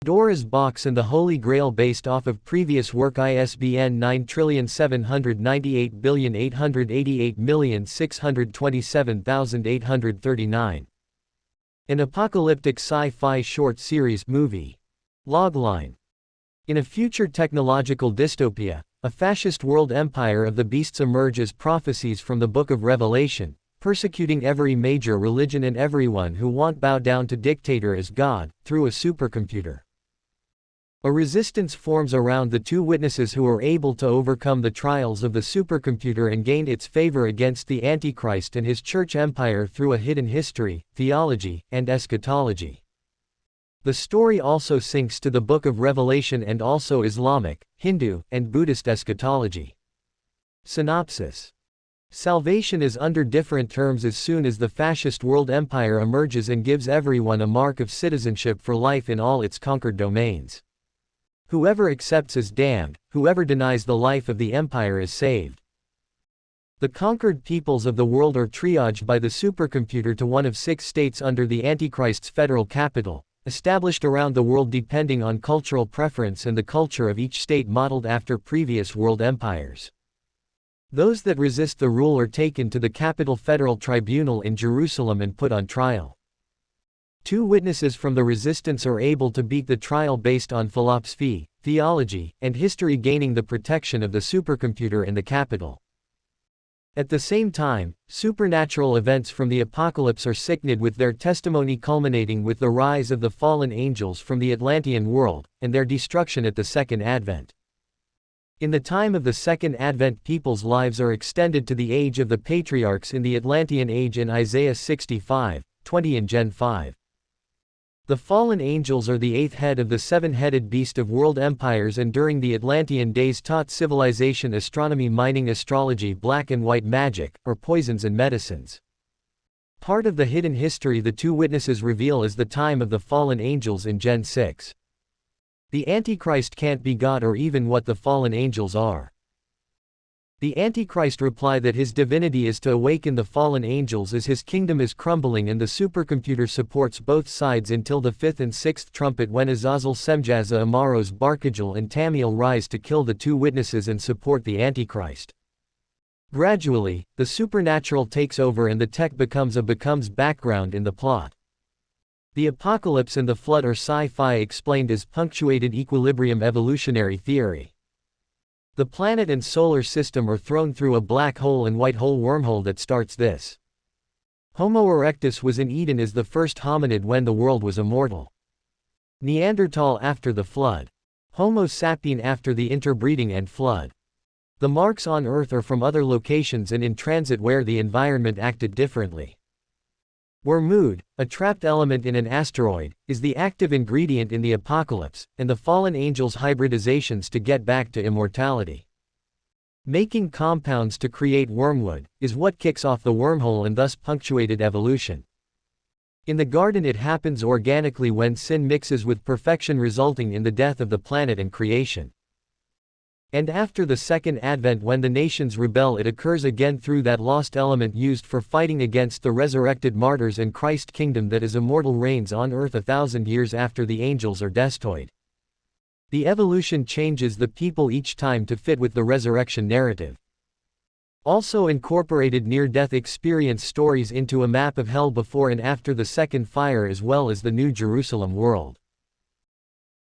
Pandora's Box and the Holy Grail based off of previous work ISBN 9789888627839. An apocalyptic sci-fi short series movie. Logline. In a future technological dystopia, a fascist world empire of the beasts emerge as prophecies from the Book of Revelation, persecuting every major religion and everyone who won't bow down to dictator as God, through a supercomputer. A resistance forms around the two witnesses who are able to overcome the trials of the supercomputer and gain its favor against the Antichrist and his church empire through a hidden history, theology, and eschatology. The story also syncs to the Book of Revelation and also Islamic, Hindu, and Buddhist eschatology. Synopsis. Salvation is under different terms as soon as the fascist world empire emerges and gives everyone a mark of citizenship for life in all its conquered domains. Whoever accepts is damned, whoever denies the life of the empire is saved. The conquered peoples of the world are triaged by the supercomputer to one of 6 states under the Antichrist's federal capital, established around the world depending on cultural preference and the culture of each state modeled after previous world empires. Those that resist the rule are taken to the Capital Federal Tribunal in Jerusalem and put on trial. 2 witnesses from the resistance are able to beat the trial based on philosophy, theology, and history, gaining the protection of the supercomputer in the capital. At the same time, supernatural events from the apocalypse are signed with their testimony, culminating with the rise of the fallen angels from the Atlantean world, and their destruction at the Second Advent. In the time of the Second Advent, people's lives are extended to the age of the patriarchs in the Atlantean age in Isaiah 65:20 and Gen 5. The fallen angels are the 8th head of the 7-headed beast of world empires, and during the Atlantean days taught civilization astronomy, mining, astrology, black and white magic, or poisons and medicines. Part of the hidden history the 2 witnesses reveal is the time of the fallen angels in Gen 6. The Antichrist can't be God or even what the fallen angels are. The Antichrist reply that his divinity is to awaken the fallen angels as his kingdom is crumbling, and the supercomputer supports both sides until the 5th and 6th trumpet, when Azazel, Semjaza, Amaros, Barkajal and Tamiel rise to kill the 2 witnesses and support the Antichrist. Gradually, the supernatural takes over and the tech becomes background in the plot. The apocalypse and the flood are sci-fi explained as punctuated equilibrium evolutionary theory. The planet and solar system are thrown through a black hole and white hole wormhole that starts this. Homo erectus was in Eden as the first hominid when the world was immortal. Neanderthal after the flood. Homo sapien after the interbreeding and flood. The marks on Earth are from other locations and in transit where the environment acted differently. Wormwood, a trapped element in an asteroid, is the active ingredient in the apocalypse, and the fallen angels' hybridizations to get back to immortality. Making compounds to create wormwood is what kicks off the wormhole and thus punctuated evolution. In the garden it happens organically when sin mixes with perfection, resulting in the death of the planet and creation. And after the Second Advent, when the nations rebel, it occurs again through that lost element used for fighting against the resurrected martyrs, and Christ's kingdom that is immortal reigns on earth 1,000 years after the angels are destroyed. The evolution changes the people each time to fit with the resurrection narrative. Also incorporated near-death experience stories into a map of hell before and after the second fire, as well as the New Jerusalem world.